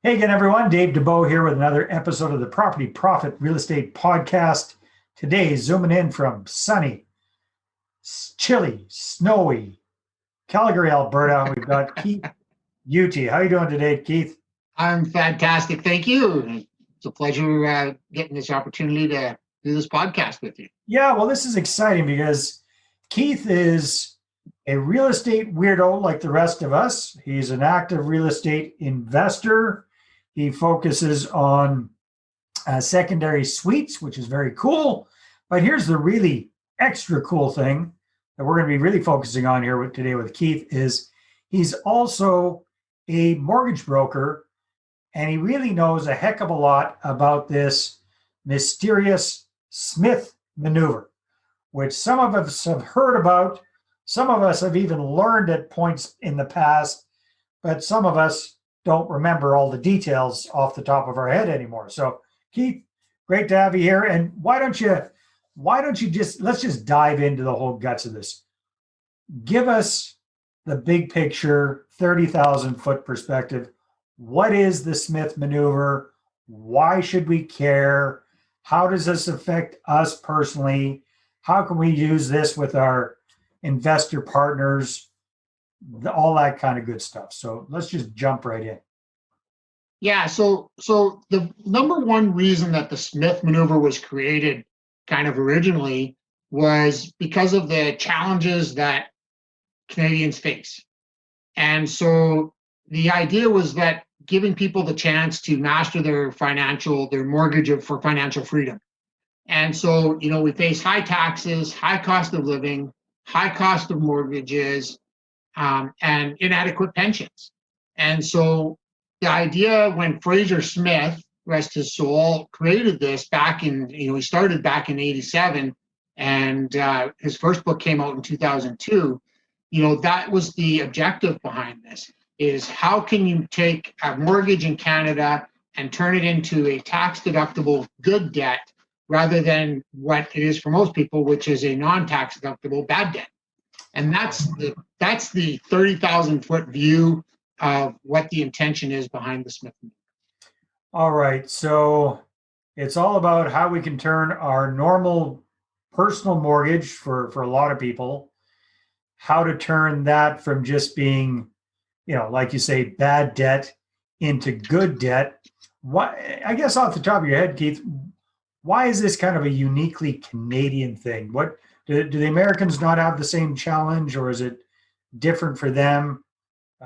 Hey again, everyone. Dave Dubeau here with another episode of the Property Profit Real Estate Podcast. Today, zooming in from sunny, chilly, snowy Calgary, Alberta. We've got Keith Uthe. How are you doing today, Keith? I'm fantastic. Thank you. It's a pleasure getting this opportunity to do this podcast with you. Yeah, well, this is exciting because Keith is a real estate weirdo like the rest of us. He's an active real estate investor. He focuses on secondary suites, which is very cool. But here's the really extra cool thing that we're going to be really focusing on here today with Keith is he's also a mortgage broker, and he really knows a heck of a lot about this mysterious Smith Maneuver, which some of us have heard about. Some of us have even learned at points in the past, but some of us don't remember all the details off the top of our head anymore. So, Keith, great to have you here. And why don't you let's just dive into the whole guts of this. Give us the big picture, 30,000 foot perspective. What is the Smith Maneuver? Why should we care? How does this affect us personally? How can we use this with our investor partners? All that kind of good stuff. So let's just jump right in. Yeah, so the number one reason that the Smith Maneuver was created kind of originally was because of the challenges that Canadians face. And so the idea was that giving people the chance to master their mortgage for financial freedom. And so, we face high taxes, high cost of living, high cost of mortgages, and inadequate pensions. And so the idea when Fraser Smith, rest his soul, created this back in, he started back in 87, and his first book came out in 2002, that was the objective behind this, is how can you take a mortgage in Canada and turn it into a tax-deductible good debt rather than what it is for most people, which is a non-tax deductible bad debt. And that's the 30,000 foot view of what the intention is behind the Smith Maneuver. All right. So it's all about how we can turn our normal personal mortgage for a lot of people, how to turn that from just being, like you say, bad debt into good debt. Why, I guess off the top of your head, Keith, why is this kind of a uniquely Canadian thing? What do the Americans not have the same challenge, or is it different for them?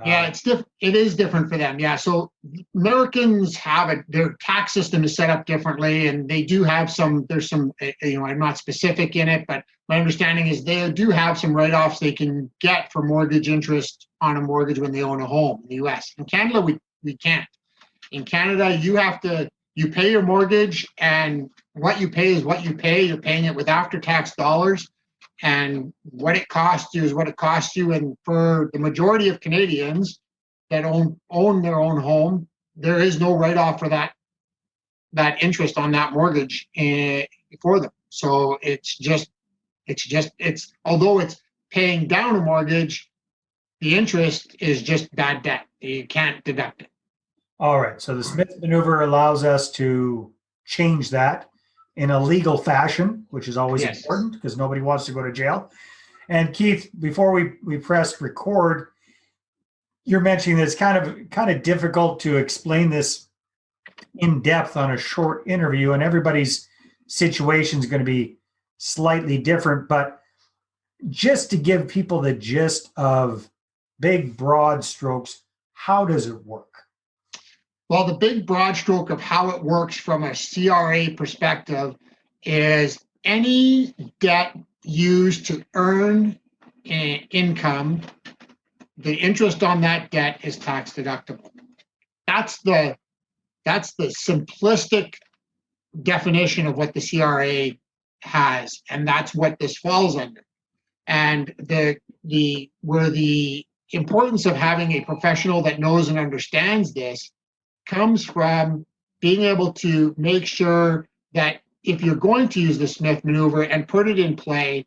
Yeah, it is different for them. Yeah, so Americans their tax system is set up differently, and they do have there's some, I'm not specific in it, but my understanding is they do have some write-offs they can get for mortgage interest on a mortgage when they own a home in the US. In Canada, we can't. In Canada, you pay your mortgage, and what you pay is what you pay. You're paying it with after-tax dollars. And what it costs you is what it costs you. And for the majority of Canadians that own their own home, there is no write-off for that interest on that mortgage for them. So it's although it's paying down a mortgage, the interest is just bad debt. You can't deduct it. All right. So the Smith Maneuver allows us to change that in a legal fashion, which is always important because nobody wants to go to jail. And Keith, before we press record, you're mentioning that it's kind of difficult to explain this in depth on a short interview, and everybody's situation is going to be slightly different. But just to give people the gist of big, broad strokes, how does it work? Well, the big broad stroke of how it works from a CRA perspective is any debt used to earn income, the interest on that debt is tax deductible. That's the simplistic definition of what the CRA has, and that's what this falls under. And where the importance of having a professional that knows and understands this comes from being able to make sure that if you're going to use the Smith Maneuver and put it in play,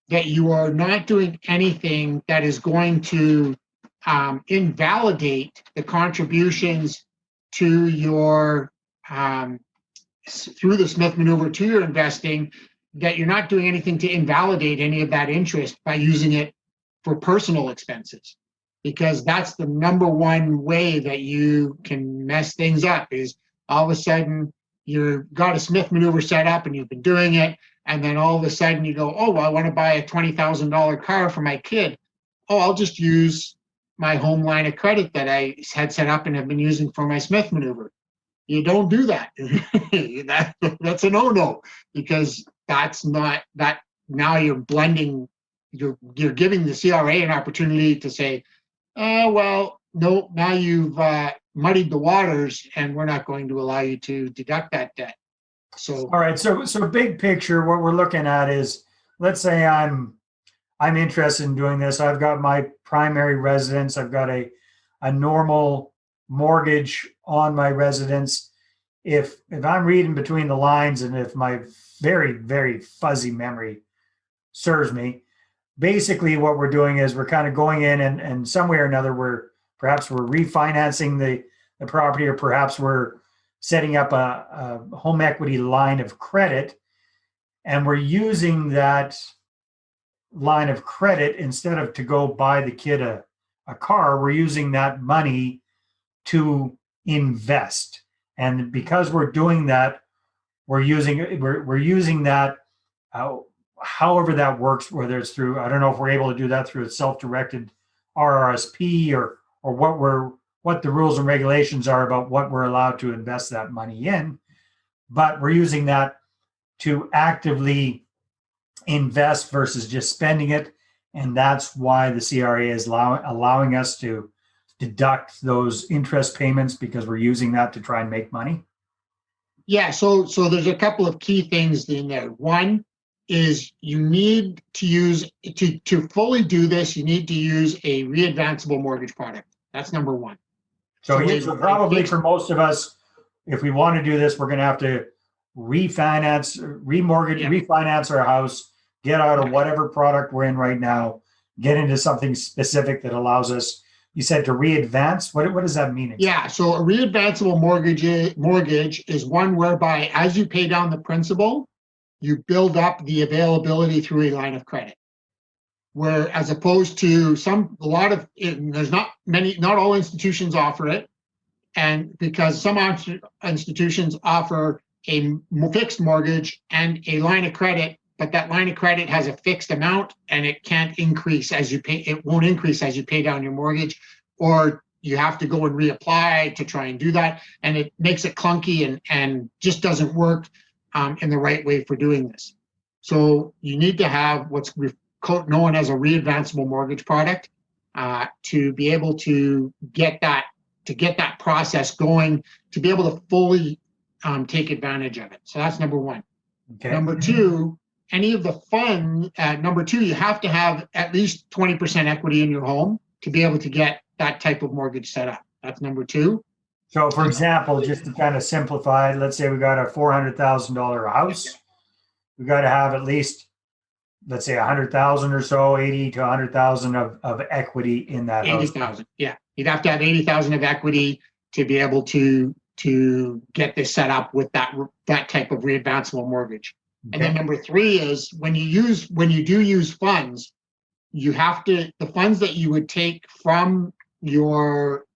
that you are not doing anything that is going to invalidate the contributions to your through the Smith Maneuver to your investing, that you're not doing anything to invalidate any of that interest by using it for personal expenses, because that's the number one way that you can mess things up. Is all of a sudden you've got a Smith Maneuver set up and you've been doing it, and then all of a sudden you go, oh, well, I want to buy a $20,000 car for my kid. Oh, I'll just use my home line of credit that I had set up and have been using for my Smith Maneuver. You don't do that. That's a no-no, because that's not that. Now you're blending. You're giving the CRA an opportunity to say, oh, well, no, now you've muddied the waters, and we're not going to allow you to deduct that debt. So, all right. So big picture, what we're looking at is, let's say I'm interested in doing this. I've got my primary residence. I've got a normal mortgage on my residence. If I'm reading between the lines, and if my very, very fuzzy memory serves me, basically what we're doing is we're kind of going in and some way or another, we're refinancing the property, or perhaps we're setting up a home equity line of credit, and we're using that line of credit, instead of to go buy the kid a car, we're using that money to invest. And because we're doing that, we're using that, however that works, whether it's through, I don't know if we're able to do that through a self-directed RRSP, or what the rules and regulations are about what we're allowed to invest that money in. But we're using that to actively invest versus just spending it. And that's why the CRA is allowing us to deduct those interest payments, because we're using that to try and make money. Yeah, so there's a couple of key things in there. One is you need to use, to fully do this, you need to use a readvanceable mortgage product. That's number one. So probably for most of us, if we want to do this, we're going to have to refinance our house, get out of whatever product we're in right now, get into something specific that allows us, you said, to readvance. What does that mean exactly? Yeah, so a readvanceable mortgage is one whereby as you pay down the principal, you build up the availability through a line of credit. Where, as opposed to there's not all institutions offer it, and because some institutions offer a fixed mortgage and a line of credit, but that line of credit has a fixed amount and it can't increase as you pay. It won't increase as you pay down your mortgage, or you have to go and reapply to try and do that, and it makes it clunky and just doesn't work in the right way for doing this. So you need to have what's known as a readvanceable mortgage product to be able to get that process going, to be able to fully take advantage of it. So that's number one. Okay. Number two, any of the fund. Number two, you have to have at least 20% equity in your home to be able to get that type of mortgage set up. That's number two. So, for example, just to kind of simplify, let's say we got a $400,000 house. We got to have at least, let's say, 100,000 or so, 80 to 100,000 of equity in that 80,000. Yeah, you'd have to have 80,000 of equity to be able to get this set up with that type of readvanceable mortgage. Okay. And then number three is when you do use funds, you have to, the funds that you would take from your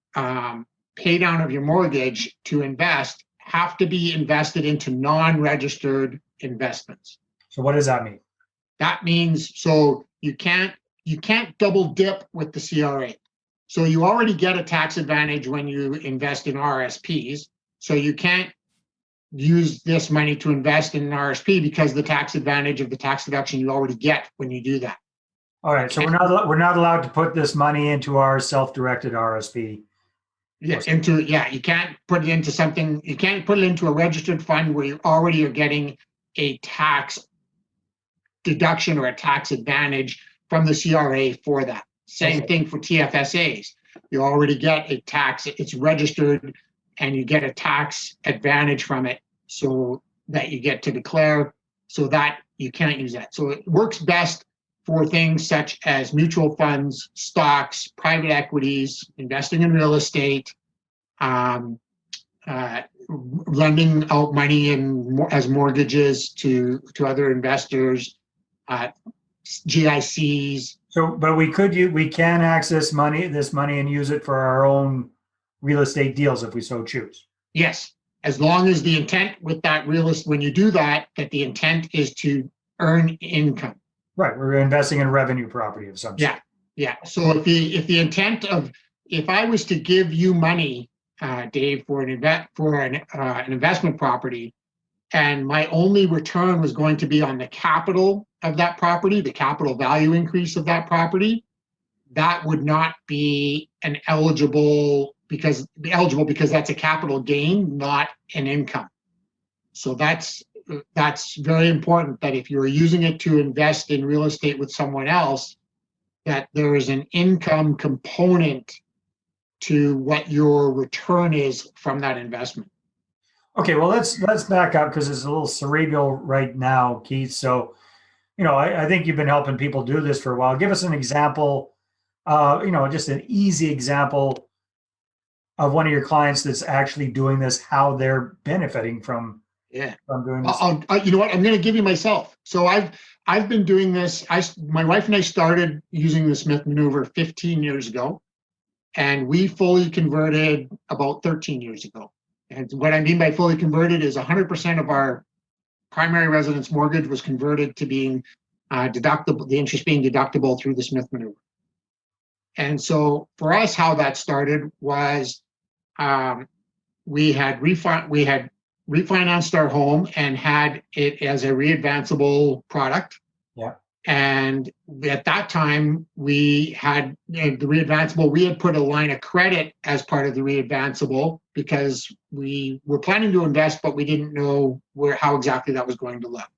pay down of your mortgage to invest have to be invested into non-registered investments. So what does that mean? That means, so you can't double dip with the CRA. So you already get a tax advantage when you invest in RSPs. So you can't use this money to invest in an RSP because the tax advantage of the tax deduction you already get when you do that. All right. So we're not allowed to put this money into our self-directed RSP. Yeah, you can't put it into something, you can't put it into a registered fund where you already are getting a tax deduction or a tax advantage from the CRA for that. Same thing for TFSAs. You already get a tax, it's registered, and you get a tax advantage from it so that you get to declare, so that you can't use that. So it works best for things such as mutual funds, stocks, private equities, investing in real estate, lending out money as mortgages to other investors, GICs. So, but we can access this money and use it for our own real estate deals if we so choose. Yes, as long as the intent with that when you do that the intent is to earn income. Right, we're investing in revenue property of some sort. Yeah. So if the intent of, if I was to give you money, Dave, for an investment property, and my only return was going to be on the capital of that property, the capital value increase of that property, that would not be eligible because that's a capital gain, not an income. So that's very important, that if you're using it to invest in real estate with someone else, that there is an income component to what your return is from that investment. Okay, well, let's back up because it's a little cerebral right now, Keith. So, I think you've been helping people do this for a while. Give us an example, just an easy example of one of your clients that's actually doing this, how they're benefiting from doing this. You know what? I'm going to give you myself. So I've been doing this. My wife and I started using the Smith Manouever 15 years ago, and we fully converted about 13 years ago. And what I mean by fully converted is 100% of our primary residence mortgage was converted to being deductible, the interest being deductible through the Smith Manouever. And so for us, how that started was we had refinanced our home and had it as a readvanceable product. Yeah. And at that time, we had the readvanceable. We had put a line of credit as part of the readvanceable because we were planning to invest, but we didn't know how exactly that was going to look.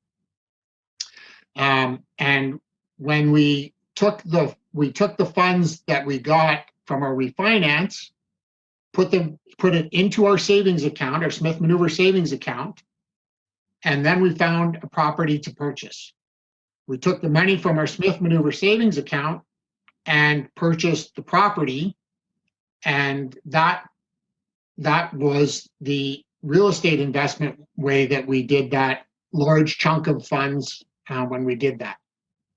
And when we took the funds that we got from our refinance, put it into our savings account, our Smith Manouever savings account, and then we found a property to purchase. We took the money from our Smith Manouever savings account and purchased the property, and that was the real estate investment way that we did that large chunk of funds when we did that.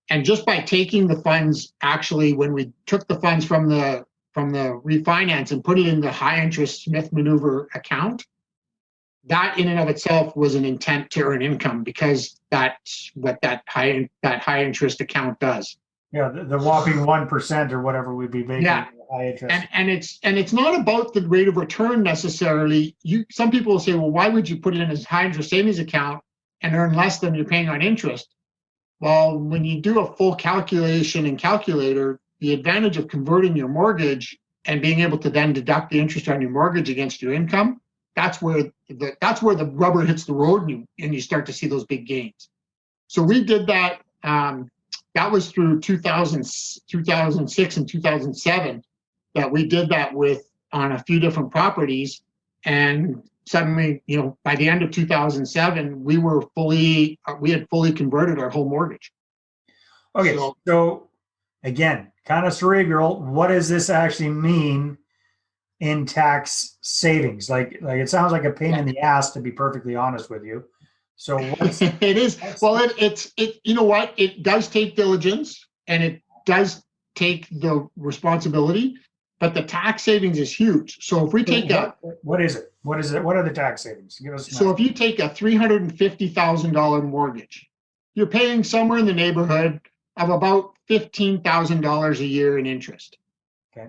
And just by taking the funds, actually, when we took the funds from the refinance and put it in the high interest Smith Manouever account, that in and of itself was an intent to earn income, because that's what that high interest account does. Yeah, the whopping 1% or whatever would be making high interest. And it's not about the rate of return necessarily. Some people will say, well, why would you put it in a high interest savings account and earn less than you're paying on interest? Well, when you do a full calculation and calculator, the advantage of converting your mortgage and being able to then deduct the interest on your mortgage against your income, that's where the rubber hits the road, and you start to see those big gains. So we did that. That was through 2006 and 2007 that we did that on a few different properties. And suddenly, by the end of 2007, we had fully converted our whole mortgage. Okay, so again, kind of cerebral. What does this actually mean in tax savings? Like it sounds like a pain in the ass, to be perfectly honest with you. So it is. Well, you know what? It does take diligence, and it does take the responsibility, but the tax savings is huge. So if we take what is it? What is it? What are the tax savings? Give us. So if you take a $350,000 mortgage, you're paying somewhere in the neighborhood of about $15,000 a year in interest. Okay.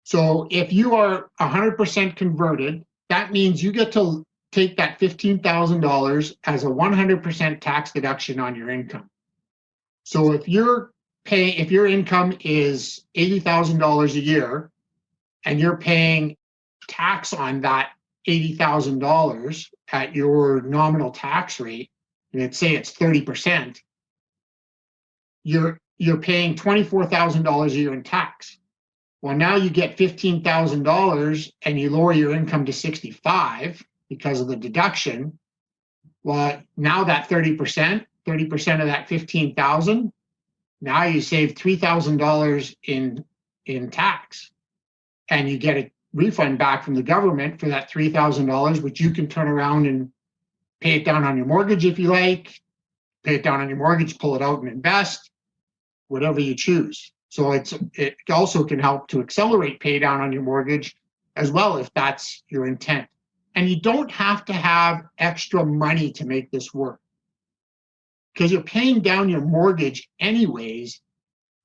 So if you are 100% converted, that means you get to take that $15,000 as a 100% tax deduction on your income. So if your income is $80,000 a year and you're paying tax on that $80,000 at your nominal tax rate, let's say it's 30%, you're paying $24,000 a year in tax. Well, now you get $15,000 and you lower your income to 65 because of the deduction. Well, now that 30% of that 15,000, now you save $3,000 in tax, and you get refund back from the government for that $3,000, which you can turn around and pay it down on your mortgage if you like, pay it down on your mortgage, pull it out and invest, whatever you choose. So it also can help to accelerate pay down on your mortgage as well, if that's your intent. And you don't have to have extra money to make this work, because you're paying down your mortgage anyways.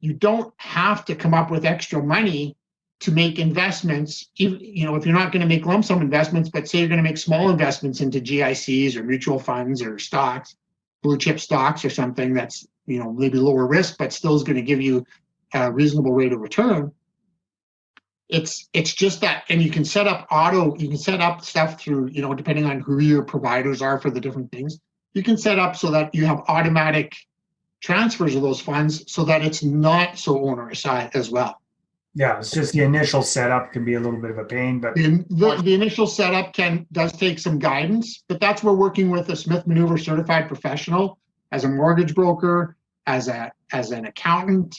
You don't have to come up with extra money to make investments. If you're not going to make lump sum investments, but say you're going to make small investments into GICs or mutual funds or stocks, blue chip stocks or something that's, maybe lower risk, but still is going to give you a reasonable rate of return. It's just that, and you can set up stuff through, depending on who your providers are for the different things, you can set up so that you have automatic transfers of those funds so that it's not so onerous as well. Yeah, it's just the initial setup can be a little bit of a pain, but the initial setup does take some guidance, but that's where working with a Smith Manouever certified professional as a mortgage broker, as an accountant,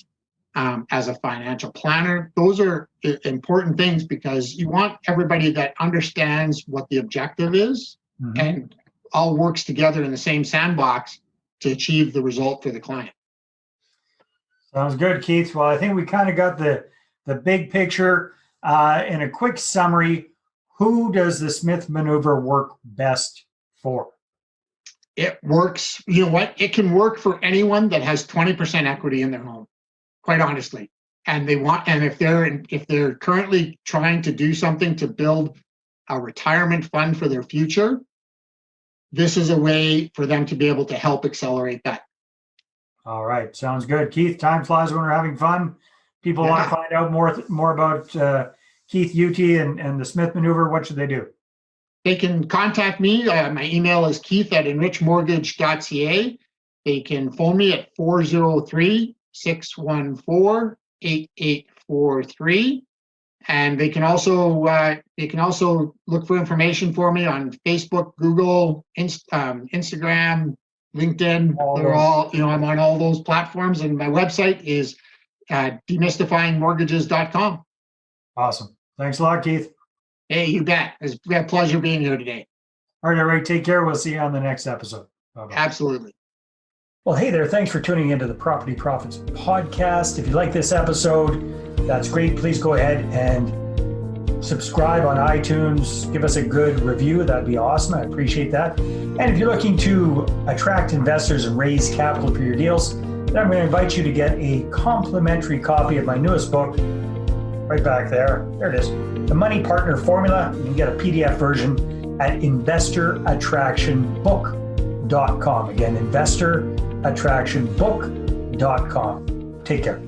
as a financial planner, those are important things, because you want everybody that understands what the objective is and all works together in the same sandbox to achieve the result for the client. Sounds good, Keith. Well, I think we kind of got the big picture. In a quick summary, who does the Smith Manouever work best for? It works, it can work for anyone that has 20% equity in their home, quite honestly. And if they're currently trying to do something to build a retirement fund for their future, this is a way for them to be able to help accelerate that. All right. Sounds good. Keith, time flies when we're having fun. People want to find out more about Keith Uthe and the Smith Manouever. What should they do? They can contact me. My email is keith@enrichmortgage.ca. They can phone me at 403-614-8843. And they can also look for information for me on Facebook, Google, Instagram, LinkedIn. They're all, I'm on all those platforms, and my website is demystifyingmortgages.com. Awesome. Thanks a lot, Keith. Hey, you bet. It's been a pleasure being here today. All right, everybody, take care. We'll see you on the next episode. Bye-bye. Absolutely. Well, hey there. Thanks for tuning into the Property Profits Podcast. If you like this episode, that's great. Please go ahead and subscribe on iTunes. Give us a good review. That'd be awesome. I appreciate that. And if you're looking to attract investors and raise capital for your deals, then I'm going to invite you to get a complimentary copy of my newest book, right back there. There it is. The Money Partner Formula. You can get a PDF version at investorattractionbook.com. Again, investorattractionbook.com. Take care.